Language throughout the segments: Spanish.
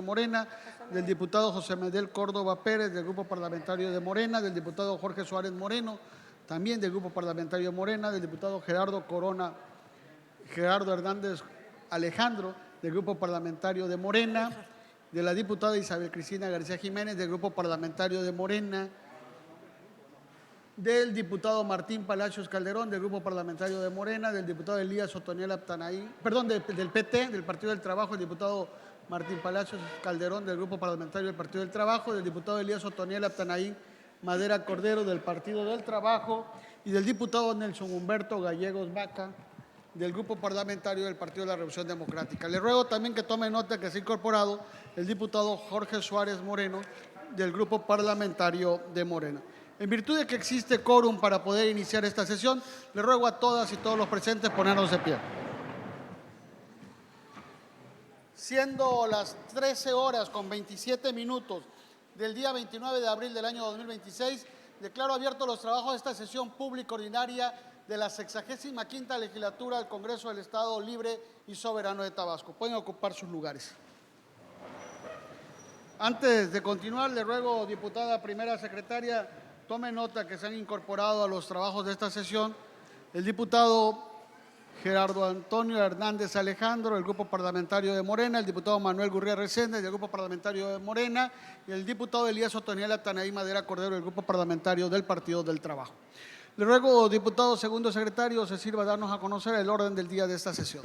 Morena, del diputado José Medel Córdoba Pérez, del Grupo Parlamentario de Morena, del diputado Jorge Suárez Moreno, también del Grupo Parlamentario de Morena, del diputado Gerardo Hernández Alejandro, del Grupo Parlamentario de Morena, de la diputada Isabel Cristina García Jiménez, del Grupo Parlamentario de Morena, del diputado Martín Palacios Calderón, del Grupo Parlamentario de Morena, del diputado Elías Otoniel Aptanaí, del PT, del Partido del Trabajo, el diputado Martín Palacios Calderón, del Grupo Parlamentario del Partido del Trabajo, del diputado Elías Otoniel Aptanaí Madera Cordero, del Partido del Trabajo, y del diputado Nelson Humberto Gallegos Vaca, del Grupo Parlamentario del Partido de la Revolución Democrática. Le ruego también que tome nota que se ha incorporado el diputado Jorge Suárez Moreno, del Grupo Parlamentario de Morena. En virtud de que existe quórum para poder iniciar esta sesión, le ruego a todas y todos los presentes ponernos de pie. Siendo las 13:27 del día 29 de abril del año 2026, declaro abiertos los trabajos de esta sesión pública ordinaria de la 65ª legislatura del Congreso del Estado Libre y Soberano de Tabasco. Pueden ocupar sus lugares. Antes de continuar, le ruego, diputada primera secretaria, tome nota que se han incorporado a los trabajos de esta sesión el diputado Gerardo Antonio Hernández Alejandro, del Grupo Parlamentario de Morena, el diputado Manuel Gurría Resende, del Grupo Parlamentario de Morena, y el diputado Elías Otoniel Aptanaí Madera Cordero, del Grupo Parlamentario del Partido del Trabajo. Le ruego, diputado segundo secretario, se sirva a darnos a conocer el orden del día de esta sesión.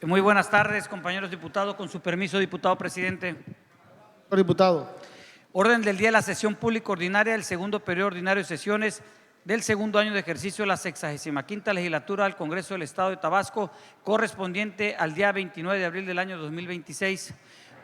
Muy buenas tardes, compañeros diputados. Con su permiso, diputado presidente. Señor diputado. Orden del día de la sesión pública ordinaria del segundo periodo ordinario de sesiones del segundo año de ejercicio de la 65ª legislatura del Congreso del Estado de Tabasco, correspondiente al día 29 de abril del año 2026.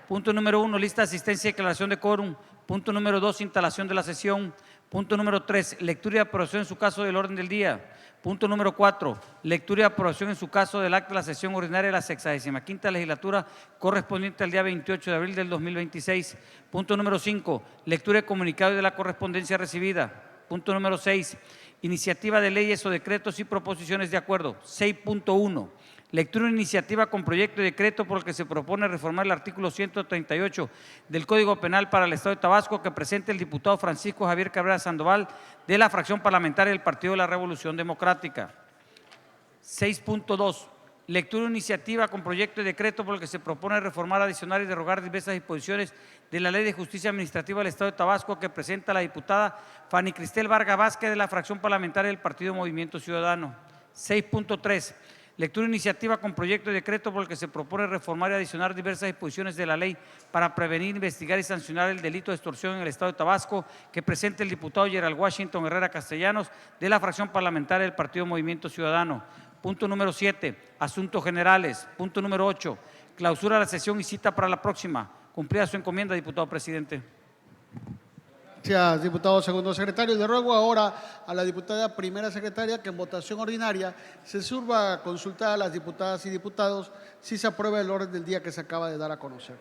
Punto número 1, lista de asistencia y declaración de quórum. Punto número 2, instalación de la sesión. Punto número 3, lectura y aprobación en su caso del orden del día. Punto número 4, lectura y aprobación en su caso del acta de la sesión ordinaria de la 65ª legislatura correspondiente al día 28 de abril del 2026. Punto número 5, lectura y comunicado de la correspondencia recibida. Punto número 6, iniciativa de leyes o decretos y proposiciones de acuerdo. 6.1, lectura de iniciativa con proyecto de decreto por el que se propone reformar el artículo 138 del Código Penal para el Estado de Tabasco, que presenta el diputado Francisco Javier Cabrera Sandoval, de la fracción parlamentaria del Partido de la Revolución Democrática. 6.2, lectura de iniciativa con proyecto de decreto por el que se propone reformar, adicionar y derogar diversas disposiciones de la Ley de Justicia Administrativa del Estado de Tabasco, que presenta la diputada Fanny Cristel Vargas Vázquez, de la fracción parlamentaria del Partido Movimiento Ciudadano. 6.3, lectura de iniciativa con proyecto de decreto por el que se propone reformar y adicionar diversas disposiciones de la ley para prevenir, investigar y sancionar el delito de extorsión en el Estado de Tabasco, que presenta el diputado Gerald Washington Herrera Castellanos, de la fracción parlamentaria del Partido Movimiento Ciudadano. Punto número 7, asuntos generales. Punto número 8, clausura de la sesión y cita para la próxima. Cumplida su encomienda, diputado presidente. Gracias, diputado segundo secretario. Le ruego ahora a la diputada primera secretaria que en votación ordinaria se sirva a consultar a las diputadas y diputados si se aprueba el orden del día que se acaba de dar a conocer.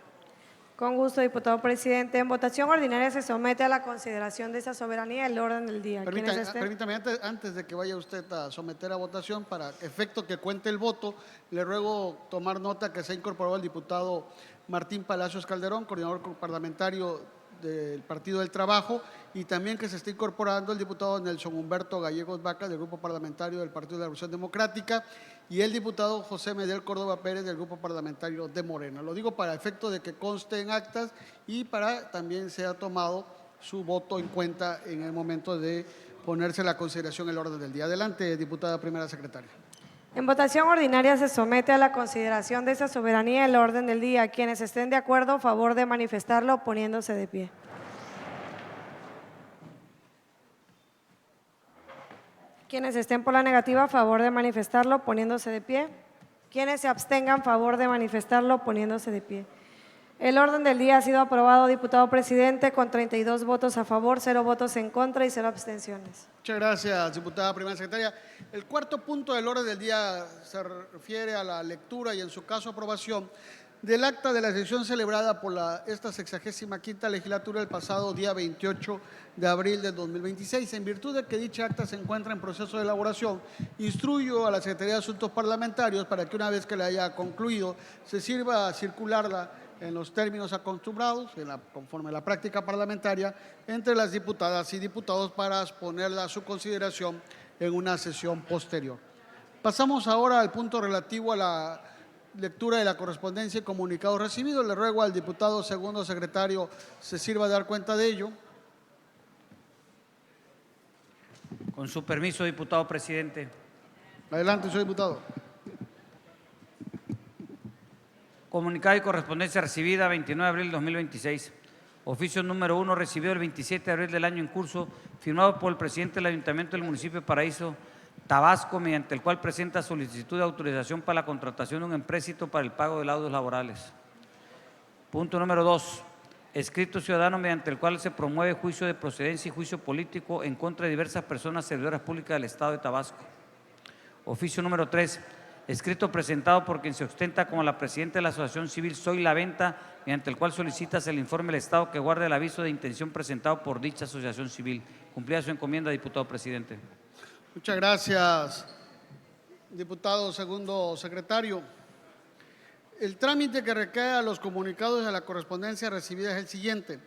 Con gusto, diputado presidente. En votación ordinaria se somete a la consideración de esa soberanía el orden del día. Permítame, antes de que vaya usted a someter a votación, para efecto que cuente el voto, le ruego tomar nota que se ha incorporado el diputado Martín Palacios Calderón, coordinador parlamentario del Partido del Trabajo, y también que se está incorporando el diputado Nelson Humberto Gallegos Vaca, del Grupo Parlamentario del Partido de la Revolución Democrática, y el diputado José Medel Córdoba Pérez, del Grupo Parlamentario de Morena. Lo digo para efecto de que conste en actas y para también sea tomado su voto en cuenta en el momento de ponerse la consideración el orden del día. Adelante, diputada primera secretaria. En votación ordinaria se somete a la consideración de esa soberanía el orden del día. Quienes estén de acuerdo, favor de manifestarlo poniéndose de pie. Quienes estén por la negativa, favor de manifestarlo poniéndose de pie. Quienes se abstengan, favor de manifestarlo poniéndose de pie. El orden del día ha sido aprobado, diputado presidente, con 32 votos a favor, 0 votos en contra y 0 abstenciones. Muchas gracias, diputada primera secretaria. El cuarto punto del orden del día se refiere a la lectura y, en su caso, aprobación del acta de la sesión celebrada por esta 65ª legislatura el pasado día 28 de abril de 2026. En virtud de que dicha acta se encuentra en proceso de elaboración, instruyo a la Secretaría de Asuntos Parlamentarios para que, una vez que la haya concluido, se sirva a circularla en los términos acostumbrados, conforme a la práctica parlamentaria, entre las diputadas y diputados para ponerla a su consideración en una sesión posterior. Pasamos ahora al punto relativo a la lectura de la correspondencia y comunicados recibidos. Le ruego al diputado segundo secretario se sirva de dar cuenta de ello. Con su permiso, diputado presidente. Adelante, señor diputado. Comunicado y correspondencia recibida 29 de abril de 2026. Oficio número 1 recibido el 27 de abril del año en curso, firmado por el presidente del Ayuntamiento del municipio de Paraíso, Tabasco, mediante el cual presenta solicitud de autorización para la contratación de un empréstito para el pago de laudos laborales. Punto número 2. Escrito ciudadano mediante el cual se promueve juicio de procedencia y juicio político en contra de diversas personas servidoras públicas del Estado de Tabasco. Oficio número 3. Escrito presentado por quien se ostenta como la presidenta de la Asociación Civil Soy la Venta, mediante el cual solicitas el informe del Estado que guarda el aviso de intención presentado por dicha asociación civil. Cumplida su encomienda, diputado presidente. Muchas gracias, diputado segundo secretario. El trámite que recae a los comunicados de la correspondencia recibida es el siguiente.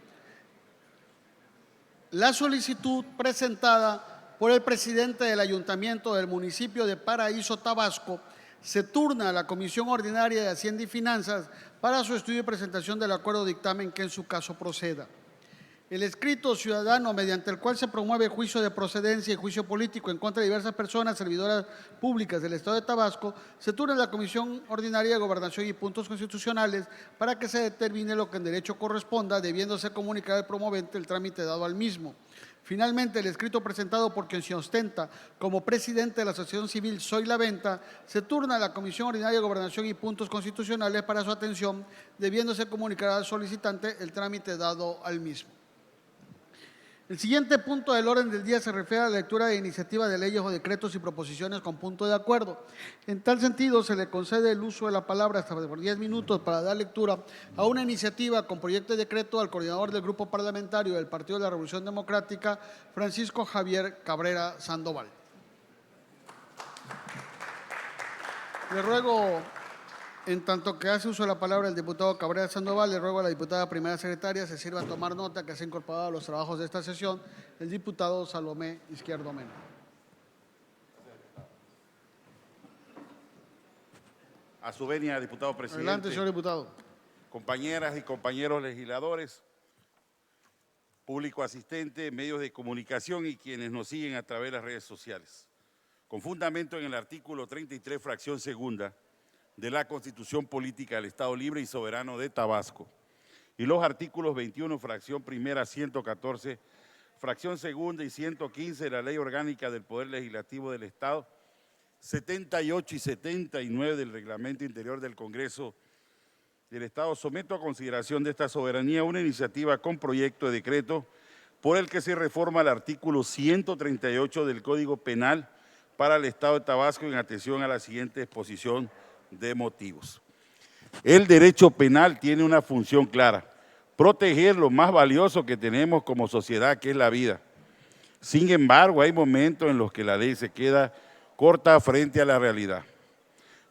La solicitud presentada por el presidente del Ayuntamiento del municipio de Paraíso, Tabasco, se turna a la Comisión Ordinaria de Hacienda y Finanzas para su estudio y presentación del acuerdo dictamen que en su caso proceda. El escrito ciudadano mediante el cual se promueve juicio de procedencia y juicio político en contra de diversas personas servidoras públicas del Estado de Tabasco se turna a la Comisión Ordinaria de Gobernación y Puntos Constitucionales para que se determine lo que en derecho corresponda, debiéndose comunicar al promovente el trámite dado al mismo. Finalmente, el escrito presentado por quien se ostenta como presidente de la Asociación Civil Soy la Venta se turna a la Comisión Ordinaria de Gobernación y Puntos Constitucionales para su atención, debiéndose comunicar al solicitante el trámite dado al mismo. El siguiente punto del orden del día se refiere a la lectura de iniciativas de leyes o decretos y proposiciones con punto de acuerdo. En tal sentido, se le concede el uso de la palabra hasta por 10 minutos para dar lectura a una iniciativa con proyecto de decreto al coordinador del Grupo Parlamentario del Partido de la Revolución Democrática, Francisco Javier Cabrera Sandoval. Le ruego, en tanto que hace uso de la palabra el diputado Cabrera Sandoval, le ruego a la diputada primera secretaria se sirva a tomar nota que se ha incorporado a los trabajos de esta sesión el diputado Salomé Izquierdo Mena. A su venia, diputado presidente. Adelante, señor diputado. Compañeras y compañeros legisladores, público asistente, medios de comunicación y quienes nos siguen a través de las redes sociales. Con fundamento en el artículo 33, fracción segunda, de la Constitución Política del Estado Libre y Soberano de Tabasco, y los artículos 21, fracción primera, 114, fracción segunda y 115 de la Ley Orgánica del Poder Legislativo del Estado, 78 y 79 del Reglamento Interior del Congreso del Estado, someto a consideración de esta soberanía una iniciativa con proyecto de decreto por el que se reforma el artículo 138 del Código Penal para el Estado de Tabasco en atención a la siguiente exposición de motivos. El derecho penal tiene una función clara: proteger lo más valioso que tenemos como sociedad, que es la vida. Sin embargo, hay momentos en los que la ley se queda corta frente a la realidad.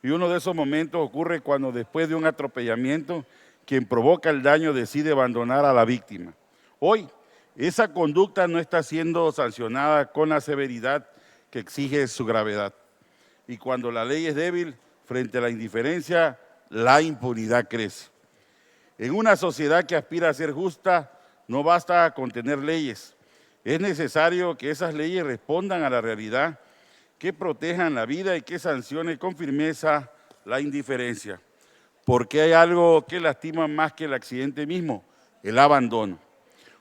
Y uno de esos momentos ocurre cuando, después de un atropellamiento, quien provoca el daño decide abandonar a la víctima. Hoy, esa conducta no está siendo sancionada con la severidad que exige su gravedad. Y cuando la ley es débil, frente a la indiferencia, la impunidad crece. En una sociedad que aspira a ser justa, no basta con tener leyes. Es necesario que esas leyes respondan a la realidad, que protejan la vida y que sancionen con firmeza la indiferencia. Porque hay algo que lastima más que el accidente mismo: el abandono.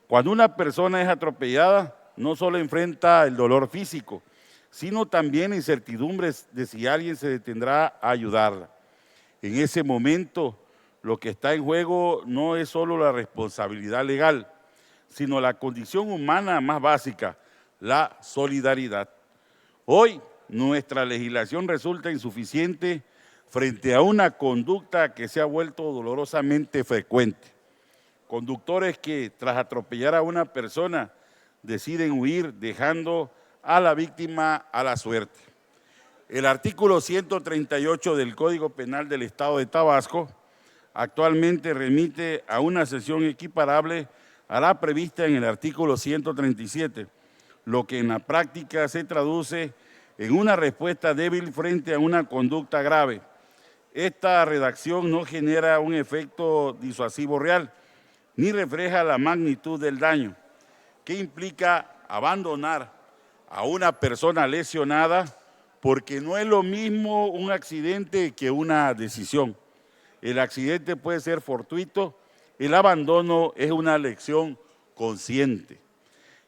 Cuando una persona es atropellada, no solo enfrenta el dolor físico, sino también incertidumbres de si alguien se detendrá a ayudarla. En ese momento, lo que está en juego no es solo la responsabilidad legal, sino la condición humana más básica, la solidaridad. Hoy, nuestra legislación resulta insuficiente frente a una conducta que se ha vuelto dolorosamente frecuente. Conductores que, tras atropellar a una persona, deciden huir, dejando a la víctima a la suerte. El artículo 138 del Código Penal del Estado de Tabasco actualmente remite a una sanción equiparable a la prevista en el artículo 137, lo que en la práctica se traduce en una respuesta débil frente a una conducta grave. Esta redacción no genera un efecto disuasivo real, ni refleja la magnitud del daño, que implica abandonar a una persona lesionada, porque no es lo mismo un accidente que una decisión. El accidente puede ser fortuito, el abandono es una elección consciente.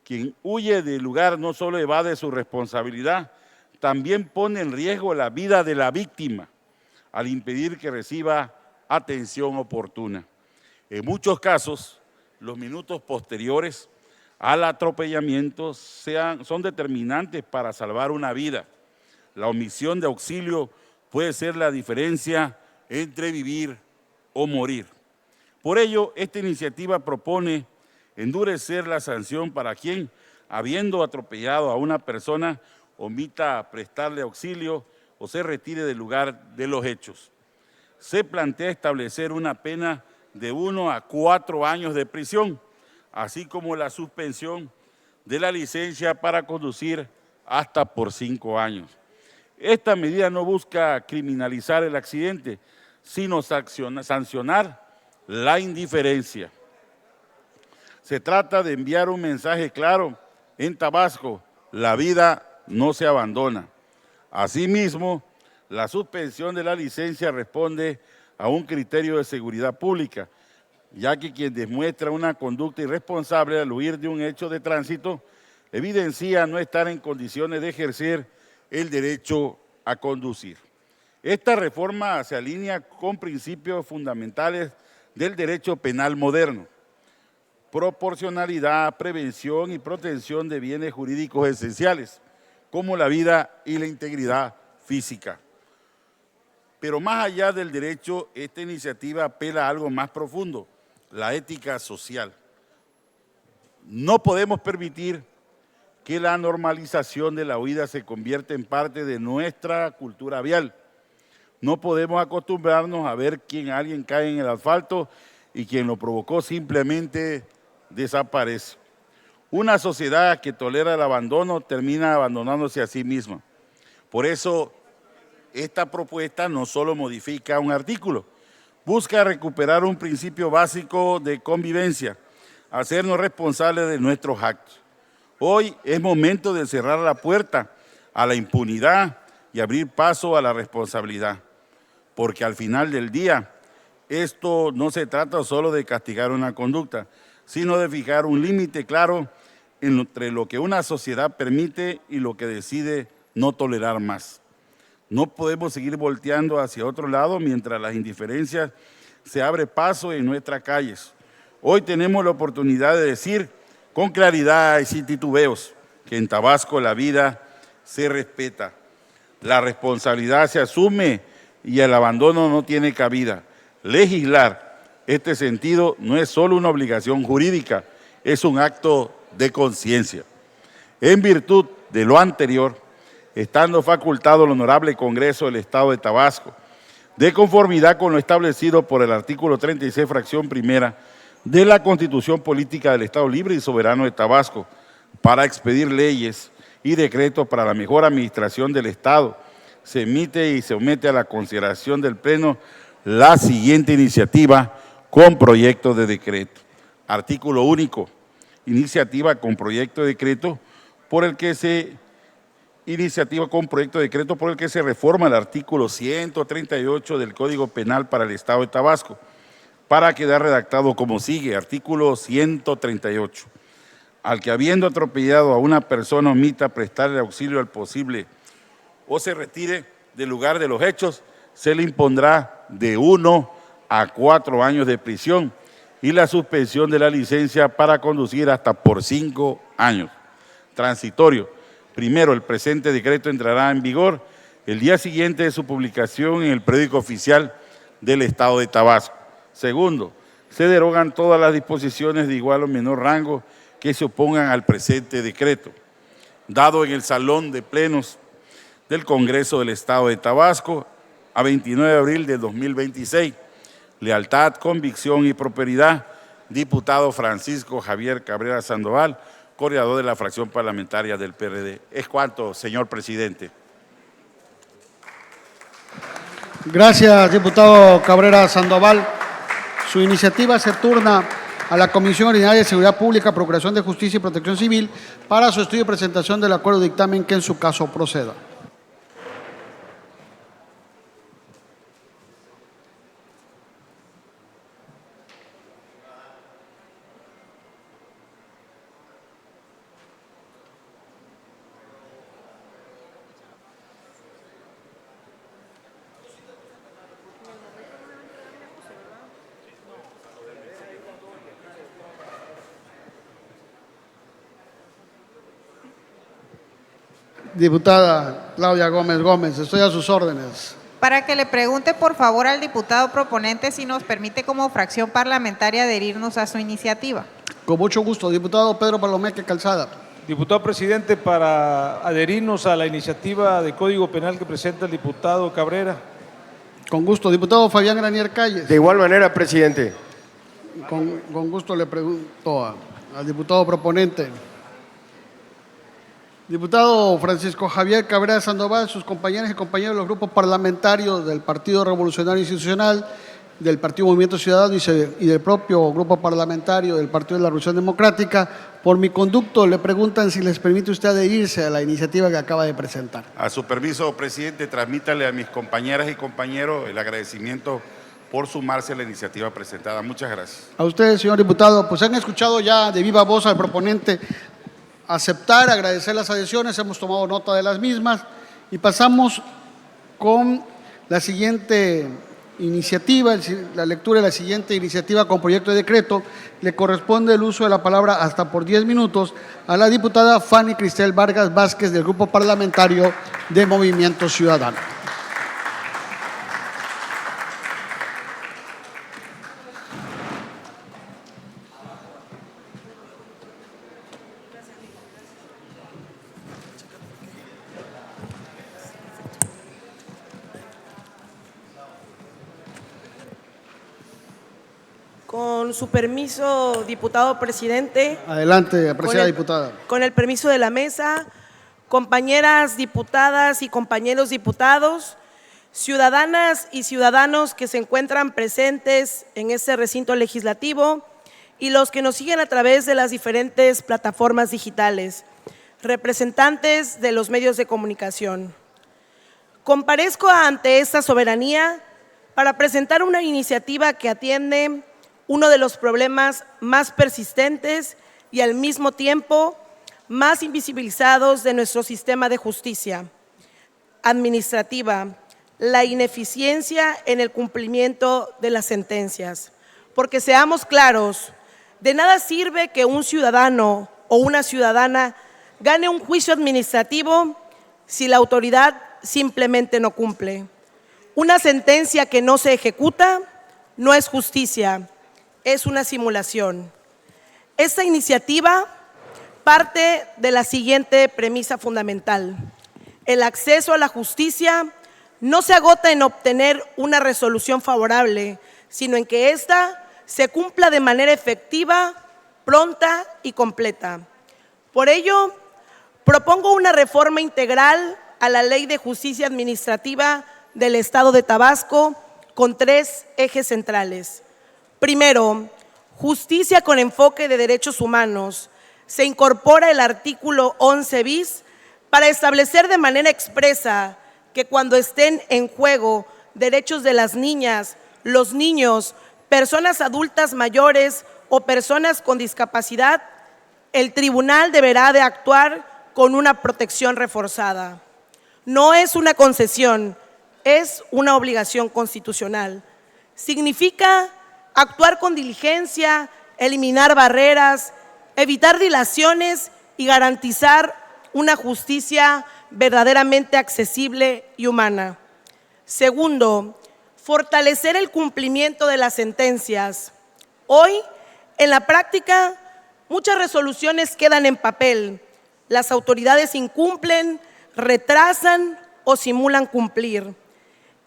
Quien huye del lugar no solo evade su responsabilidad, también pone en riesgo la vida de la víctima al impedir que reciba atención oportuna. En muchos casos, los minutos posteriores al atropellamiento son determinantes para salvar una vida. La omisión de auxilio puede ser la diferencia entre vivir o morir. Por ello, esta iniciativa propone endurecer la sanción para quien, habiendo atropellado a una persona, omita prestarle auxilio o se retire del lugar de los hechos. Se plantea establecer una pena de 1 a 4 años de prisión, así como la suspensión de la licencia para conducir hasta por 5 años. Esta medida no busca criminalizar el accidente, sino sancionar la indiferencia. Se trata de enviar un mensaje claro: en Tabasco la vida no se abandona. Asimismo, la suspensión de la licencia responde a un criterio de seguridad pública, ya que quien demuestra una conducta irresponsable al huir de un hecho de tránsito evidencia no estar en condiciones de ejercer el derecho a conducir. Esta reforma se alinea con principios fundamentales del derecho penal moderno: proporcionalidad, prevención y protección de bienes jurídicos esenciales, como la vida y la integridad física. Pero más allá del derecho, esta iniciativa apela a algo más profundo: la ética social. No podemos permitir que la normalización de la huida se convierta en parte de nuestra cultura vial. No podemos acostumbrarnos a ver que alguien cae en el asfalto y quien lo provocó simplemente desaparece. Una sociedad que tolera el abandono termina abandonándose a sí misma. Por eso, esta propuesta no solo modifica un artículo, busca recuperar un principio básico de convivencia, hacernos responsables de nuestros actos. Hoy es momento de cerrar la puerta a la impunidad y abrir paso a la responsabilidad, porque al final del día esto no se trata solo de castigar una conducta, sino de fijar un límite claro entre lo que una sociedad permite y lo que decide no tolerar más. No podemos seguir volteando hacia otro lado mientras las indiferencias se abre paso en nuestras calles. Hoy tenemos la oportunidad de decir con claridad y sin titubeos que en Tabasco la vida se respeta, la responsabilidad se asume y el abandono no tiene cabida. Legislar este sentido no es solo una obligación jurídica, es un acto de conciencia. En virtud de lo anterior, estando facultado el Honorable Congreso del Estado de Tabasco, de conformidad con lo establecido por el artículo 36, fracción primera, de la Constitución Política del Estado Libre y Soberano de Tabasco, para expedir leyes y decretos para la mejor administración del Estado, se emite y se somete a la consideración del Pleno la siguiente iniciativa con proyecto de decreto. Artículo único. Iniciativa con proyecto de decreto por el que se reforma el artículo 138 del Código Penal para el Estado de Tabasco, para quedar redactado como sigue. Artículo 138. Al que habiendo atropellado a una persona omita prestarle auxilio al posible o se retire del lugar de los hechos, se le impondrá de 1 a 4 años de prisión y la suspensión de la licencia para conducir hasta por 5 años. Transitorio. Primero, el presente decreto entrará en vigor el día siguiente de su publicación en el periódico oficial del Estado de Tabasco. Segundo, se derogan todas las disposiciones de igual o menor rango que se opongan al presente decreto. Dado en el Salón de Plenos del Congreso del Estado de Tabasco a 29 de abril de 2026, lealtad, convicción y prosperidad, diputado Francisco Javier Cabrera Sandoval, coordinador de la fracción parlamentaria del PRD. Es cuanto, señor presidente. Gracias, diputado Cabrera Sandoval. Su iniciativa se turna a la Comisión Ordinaria de Seguridad Pública, Procuración de Justicia y Protección Civil para su estudio y presentación del acuerdo de dictamen que en su caso proceda. Diputada Claudia Gómez Gómez, estoy a sus órdenes. Para que le pregunte, por favor, al diputado proponente si nos permite como fracción parlamentaria adherirnos a su iniciativa. Con mucho gusto, diputado Pedro Palomeque Calzada. Diputado presidente, para adherirnos a la iniciativa de Código Penal que presenta el diputado Cabrera. Con gusto, diputado Fabián Granier Calles. De igual manera, presidente. Con gusto le pregunto al diputado proponente. Diputado Francisco Javier Cabrera Sandoval, sus compañeras y compañeros de los grupos parlamentarios del Partido Revolucionario Institucional, del Partido Movimiento Ciudadano y del propio grupo parlamentario del Partido de la Revolución Democrática, por mi conducto le preguntan si les permite usted adherirse a la iniciativa que acaba de presentar. A su permiso, presidente, transmítale a mis compañeras y compañeros el agradecimiento por sumarse a la iniciativa presentada. Muchas gracias. A ustedes, señor diputado, pues han escuchado ya de viva voz al proponente aceptar, agradecer las adhesiones, hemos tomado nota de las mismas y pasamos con la siguiente iniciativa, la lectura de la siguiente iniciativa con proyecto de decreto. Le corresponde el uso de la palabra hasta por 10 minutos a la diputada Fanny Cristel Vargas Vázquez del Grupo Parlamentario de Movimiento Ciudadano. Con su permiso, diputado presidente. Adelante, apreciada diputada. Con el permiso de la mesa, compañeras diputadas y compañeros diputados, ciudadanas y ciudadanos que se encuentran presentes en este recinto legislativo y los que nos siguen a través de las diferentes plataformas digitales, representantes de los medios de comunicación. Comparezco ante esta soberanía para presentar una iniciativa que atiende uno de los problemas más persistentes y al mismo tiempo más invisibilizados de nuestro sistema de justicia administrativa, la ineficiencia en el cumplimiento de las sentencias. Porque seamos claros, de nada sirve que un ciudadano o una ciudadana gane un juicio administrativo si la autoridad simplemente no cumple. Una sentencia que no se ejecuta no es justicia, es una simulación. Esta iniciativa parte de la siguiente premisa fundamental. El acceso a la justicia no se agota en obtener una resolución favorable, sino en que ésta se cumpla de manera efectiva, pronta y completa. Por ello, propongo una reforma integral a la Ley de Justicia Administrativa del Estado de Tabasco con 3 ejes centrales. Primero, justicia con enfoque de derechos humanos. Se incorpora el artículo 11 bis para establecer de manera expresa que cuando estén en juego derechos de las niñas, los niños, personas adultas mayores o personas con discapacidad, el tribunal deberá de actuar con una protección reforzada. No es una concesión, es una obligación constitucional. Significa actuar con diligencia, eliminar barreras, evitar dilaciones y garantizar una justicia verdaderamente accesible y humana. Segundo, fortalecer el cumplimiento de las sentencias. Hoy, en la práctica, muchas resoluciones quedan en papel. Las autoridades incumplen, retrasan o simulan cumplir.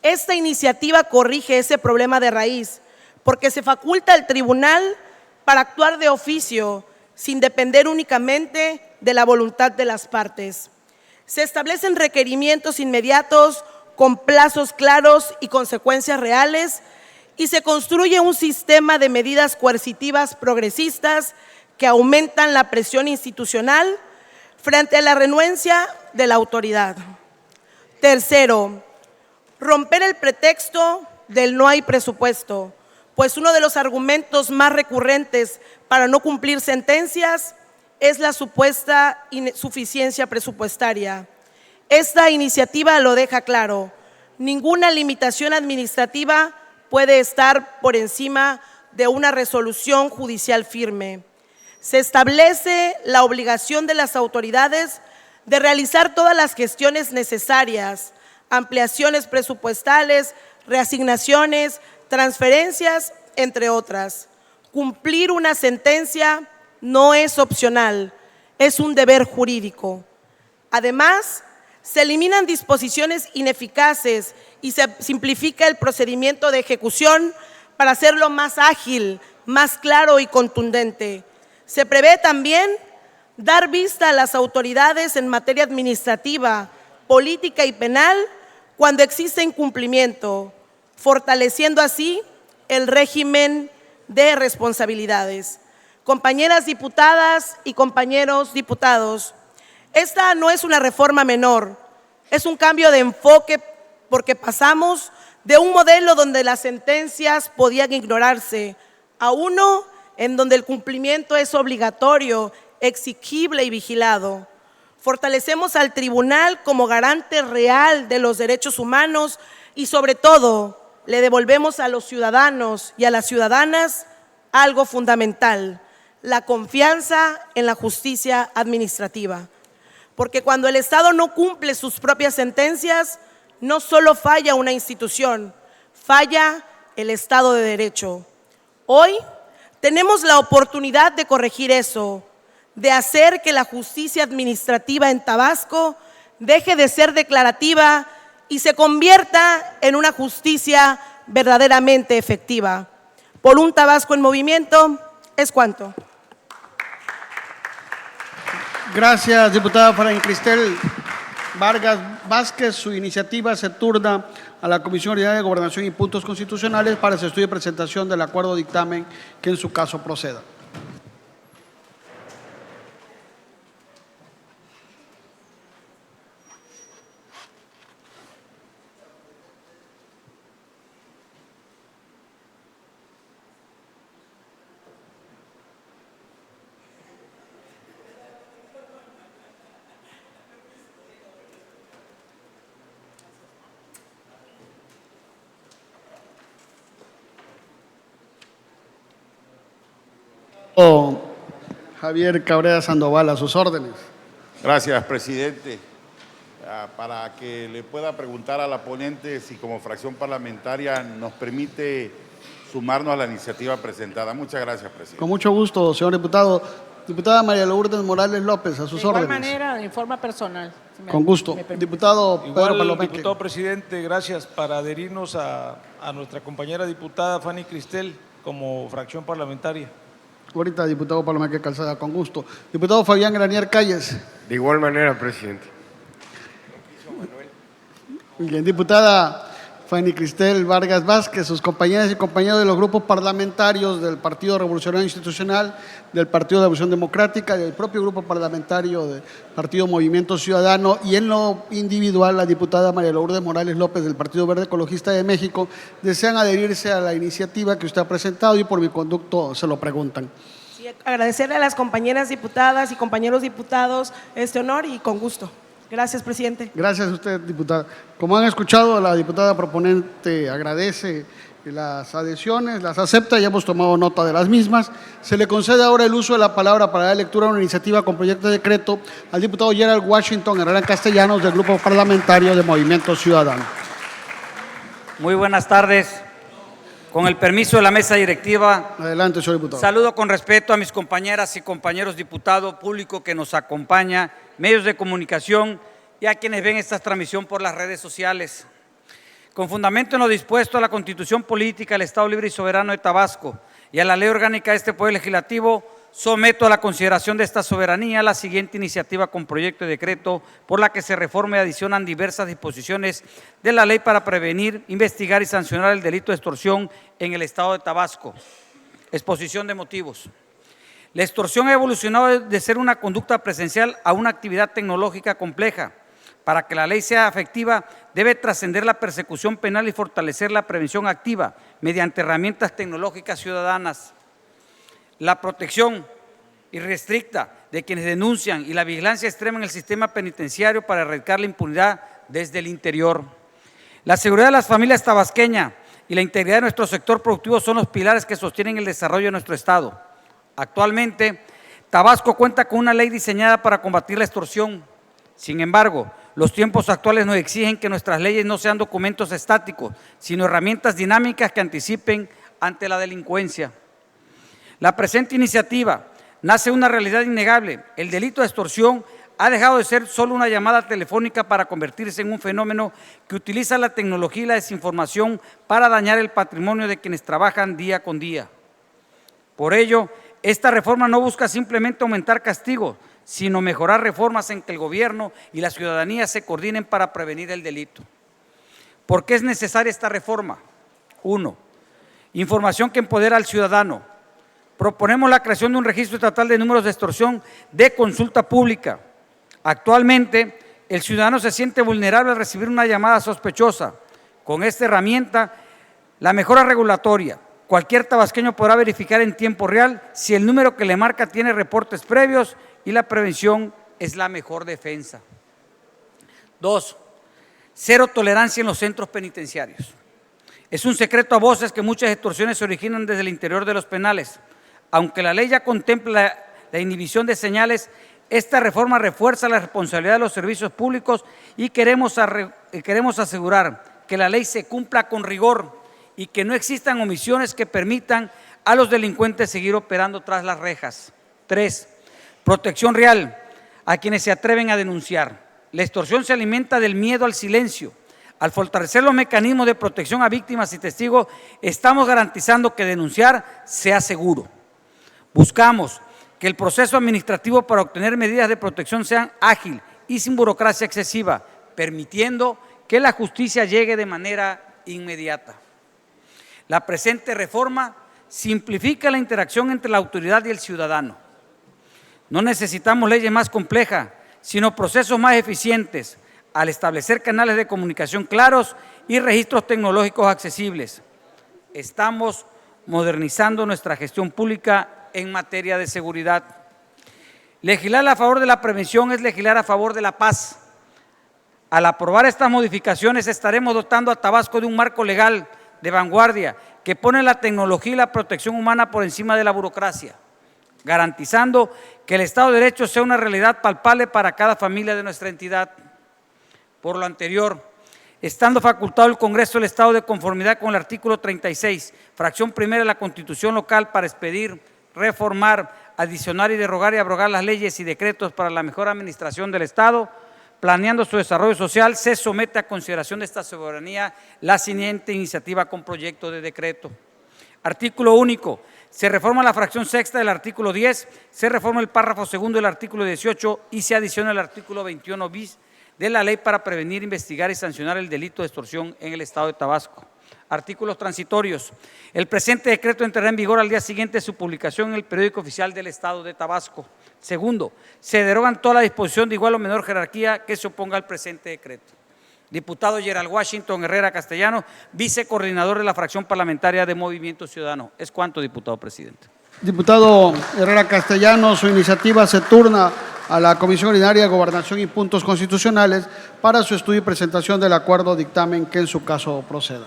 Esta iniciativa corrige ese problema de raíz, porque se faculta al tribunal para actuar de oficio, sin depender únicamente de la voluntad de las partes. Se establecen requerimientos inmediatos con plazos claros y consecuencias reales, y se construye un sistema de medidas coercitivas progresistas que aumentan la presión institucional frente a la renuencia de la autoridad. Tercero, romper el pretexto del no hay presupuesto, pues uno de los argumentos más recurrentes para no cumplir sentencias es la supuesta insuficiencia presupuestaria. Esta iniciativa lo deja claro: ninguna limitación administrativa puede estar por encima de una resolución judicial firme. Se establece la obligación de las autoridades de realizar todas las gestiones necesarias, ampliaciones presupuestales, reasignaciones, transferencias, entre otras. Cumplir una sentencia no es opcional, es un deber jurídico. Además, se eliminan disposiciones ineficaces y se simplifica el procedimiento de ejecución para hacerlo más ágil, más claro y contundente. Se prevé también dar vista a las autoridades en materia administrativa, política y penal cuando existe incumplimiento, fortaleciendo así el régimen de responsabilidades. Compañeras diputadas y compañeros diputados, esta no es una reforma menor, es un cambio de enfoque porque pasamos de un modelo donde las sentencias podían ignorarse a uno en donde el cumplimiento es obligatorio, exigible y vigilado. Fortalecemos al tribunal como garante real de los derechos humanos y sobre todo le devolvemos a los ciudadanos y a las ciudadanas algo fundamental: la confianza en la justicia administrativa. Porque cuando el Estado no cumple sus propias sentencias, no solo falla una institución, falla el Estado de Derecho. Hoy tenemos la oportunidad de corregir eso, de hacer que la justicia administrativa en Tabasco deje de ser declarativa y se convierta en una justicia verdaderamente efectiva. Por un Tabasco en movimiento, es cuanto. Gracias, diputada Fanny Cristel Vargas Vázquez. Su iniciativa se turna a la Comisión Ordinaria de Gobernación y Puntos Constitucionales para su estudio y presentación del acuerdo o dictamen que en su caso proceda. Javier Cabrera Sandoval, a sus órdenes. Gracias, presidente. Para que le pueda preguntar a la ponente si como fracción parlamentaria nos permite sumarnos a la iniciativa presentada. Muchas gracias, presidente. Con mucho gusto, señor diputado. Diputada María Lourdes Morales López, a sus órdenes. De igual manera, en forma personal. Con gusto. Diputado Pedro Igual, Palomeque. diputado presidente, gracias, para adherirnos a nuestra compañera diputada Fanny Cristel como fracción parlamentaria. Ahorita, diputado Palomeque Calzada, con gusto. Diputado Fabián Granier Calles. De igual manera, presidente. Bien, diputada Fanny Cristel Vargas Vázquez, sus compañeras y compañeros de los grupos parlamentarios del Partido Revolucionario Institucional, del Partido de la Evolución Democrática, del propio grupo parlamentario del Partido Movimiento Ciudadano y en lo individual la diputada María Lourdes Morales López del Partido Verde Ecologista de México, desean adherirse a la iniciativa que usted ha presentado y por mi conducto se lo preguntan. Sí, agradecerle a las compañeras diputadas y compañeros diputados este honor y con gusto. Gracias, presidente. Gracias a usted, diputada. Como han escuchado, la diputada proponente agradece las adhesiones, las acepta y hemos tomado nota de las mismas. Se le concede ahora el uso de la palabra para dar lectura a una iniciativa con proyecto de decreto al diputado Gerald Washington Herrera Castellanos del Grupo Parlamentario de Movimiento Ciudadano. Muy buenas tardes. Con el permiso de la mesa directiva, Adelante, señor diputado. saludo con respeto a mis compañeras y compañeros diputados, público que nos acompaña, medios de comunicación y a quienes ven esta transmisión por las redes sociales. Con fundamento en lo dispuesto a la Constitución Política del Estado Libre y Soberano de Tabasco y a la Ley Orgánica de este Poder Legislativo, someto a la consideración de esta soberanía la siguiente iniciativa con proyecto de decreto por la que se reforma y adicionan diversas disposiciones de la ley para prevenir, investigar y sancionar el delito de extorsión en el Estado de Tabasco. Exposición de motivos. La extorsión ha evolucionado de ser una conducta presencial a una actividad tecnológica compleja. Para que la ley sea efectiva, debe trascender la persecución penal y fortalecer la prevención activa mediante herramientas tecnológicas ciudadanas. La protección irrestricta de quienes denuncian y la vigilancia extrema en el sistema penitenciario para erradicar la impunidad desde el interior. La seguridad de las familias tabasqueñas y la integridad de nuestro sector productivo son los pilares que sostienen el desarrollo de nuestro Estado. Actualmente, Tabasco cuenta con una ley diseñada para combatir la extorsión. Sin embargo, los tiempos actuales nos exigen que nuestras leyes no sean documentos estáticos, sino herramientas dinámicas que anticipen ante la delincuencia. La presente iniciativa nace de una realidad innegable. El delito de extorsión ha dejado de ser solo una llamada telefónica para convertirse en un fenómeno que utiliza la tecnología y la desinformación para dañar el patrimonio de quienes trabajan día con día. Por ello, esta reforma no busca simplemente aumentar castigos, sino mejorar reformas en que el gobierno y la ciudadanía se coordinen para prevenir el delito. ¿Por qué es necesaria esta reforma? 1. Información que empodera al ciudadano. Proponemos la creación de un registro estatal de números de extorsión de consulta pública. Actualmente, el ciudadano se siente vulnerable al recibir una llamada sospechosa. Con esta herramienta, la mejora regulatoria. Cualquier tabasqueño podrá verificar en tiempo real si el número que le marca tiene reportes previos y la prevención es la mejor defensa. 2. Cero tolerancia en los centros penitenciarios. Es un secreto a voces que muchas extorsiones se originan desde el interior de los penales. Aunque la ley ya contempla la inhibición de señales, esta reforma refuerza la responsabilidad de los servicios públicos y queremos asegurar que la ley se cumpla con rigor y que no existan omisiones que permitan a los delincuentes seguir operando tras las rejas. 3. Protección real a quienes se atreven a denunciar. La extorsión se alimenta del miedo al silencio. Al fortalecer los mecanismos de protección a víctimas y testigos, estamos garantizando que denunciar sea seguro. Buscamos que el proceso administrativo para obtener medidas de protección sea ágil y sin burocracia excesiva, permitiendo que la justicia llegue de manera inmediata. La presente reforma simplifica la interacción entre la autoridad y el ciudadano. No necesitamos leyes más complejas, sino procesos más eficientes al establecer canales de comunicación claros y registros tecnológicos accesibles. Estamos modernizando nuestra gestión pública en materia de seguridad. Legislar a favor de la prevención es legislar a favor de la paz. Al aprobar estas modificaciones estaremos dotando a Tabasco de un marco legal de vanguardia que pone la tecnología y la protección humana por encima de la burocracia, garantizando que el Estado de Derecho sea una realidad palpable para cada familia de nuestra entidad. Por lo anterior, estando facultado el Congreso del Estado de conformidad con el artículo 36, fracción primera de la Constitución local para expedir, reformar, adicionar y derogar y abrogar las leyes y decretos para la mejor administración del Estado, planeando su desarrollo social, se somete a consideración de esta soberanía la siguiente iniciativa con proyecto de decreto. Artículo único. Se reforma la fracción sexta del artículo 10, se reforma el párrafo segundo del artículo 18 y se adiciona el artículo 21 bis de la ley para prevenir, investigar y sancionar el delito de extorsión en el Estado de Tabasco. Artículos transitorios. El presente decreto entrará en vigor al día siguiente de su publicación en el periódico oficial del Estado de Tabasco. Segundo, se derogan toda la disposición de igual o menor jerarquía que se oponga al presente decreto. Diputado Gerald Washington Herrera Castellano, vicecoordinador de la fracción parlamentaria de Movimiento Ciudadano. Es cuanto, diputado presidente. Diputado Herrera Castellano, su iniciativa se turna a la Comisión Ordinaria de Gobernación y Puntos Constitucionales para su estudio y presentación del acuerdo o dictamen que en su caso proceda.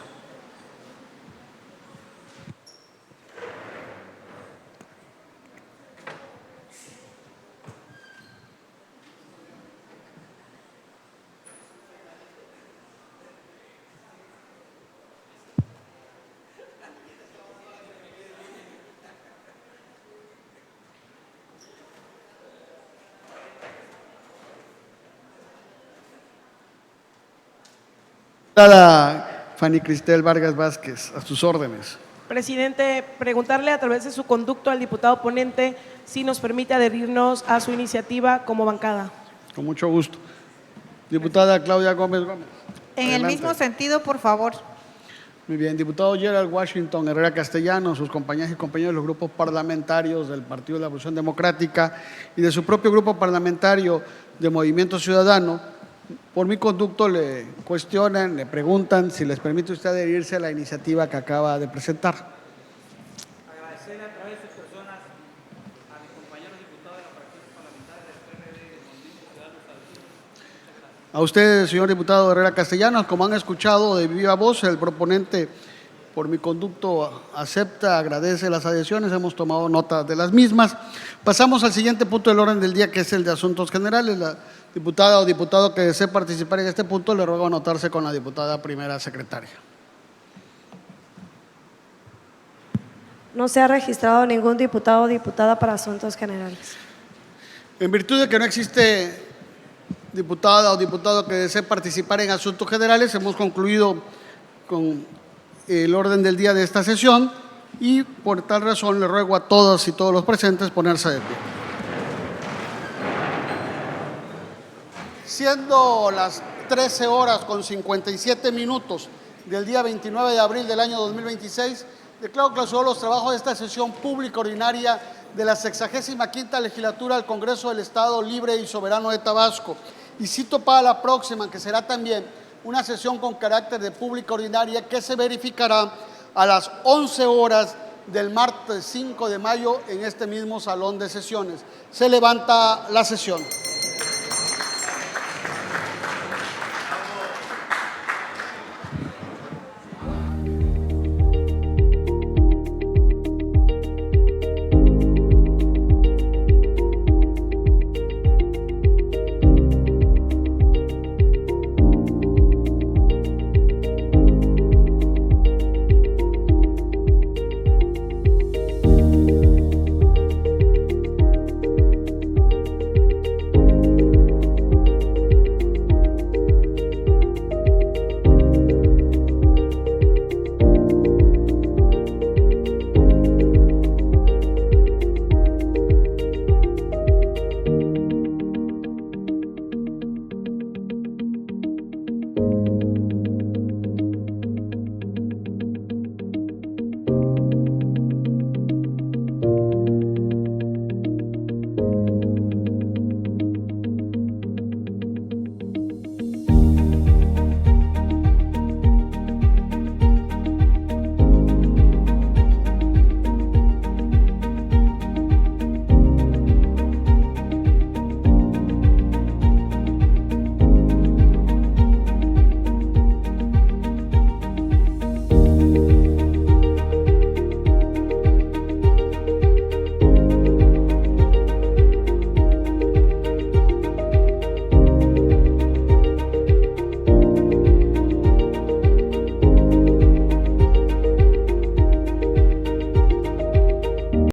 Fanny Cristel Vargas Vázquez, a sus órdenes. Presidente, preguntarle a través de su conducto al diputado ponente si nos permite adherirnos a su iniciativa como bancada. Con mucho gusto. Diputada Claudia Gómez Gómez. En el Adelante. mismo sentido, por favor. Muy bien, diputado Gerald Washington Herrera Castellanos, sus compañeras y compañeros de los grupos parlamentarios del Partido de la Revolución Democrática y de su propio grupo parlamentario de Movimiento Ciudadano, por mi conducto le cuestionan, le preguntan si les permite usted adherirse a la iniciativa que acaba de presentar. Agradecer a través de sus personas a mis compañeros diputados de la fracción parlamentaria del PRD y del Movimiento Ciudadano. A usted, señor diputado Herrera Castellanos, como han escuchado de viva voz, el proponente, por mi conducto, acepta, agradece las adhesiones, hemos tomado nota de las mismas. Pasamos al siguiente punto del orden del día, que es el de asuntos generales. La diputada o diputado que desee participar en este punto, le ruego anotarse con la diputada primera secretaria. No se ha registrado ningún diputado o diputada para asuntos generales. En virtud de que no existe diputada o diputado que desee participar en asuntos generales, hemos concluido con el orden del día de esta sesión y por tal razón le ruego a todas y todos los presentes ponerse de pie. Siendo las 13 horas con 57 minutos del día 29 de abril del año 2026, declaro clausurados los trabajos de esta sesión pública ordinaria de la 65ª legislatura del Congreso del Estado Libre y Soberano de Tabasco. Y cito para la próxima, que será también una sesión con carácter de pública ordinaria que se verificará a las 11 horas del martes 5 de mayo en este mismo salón de sesiones. Se levanta la sesión.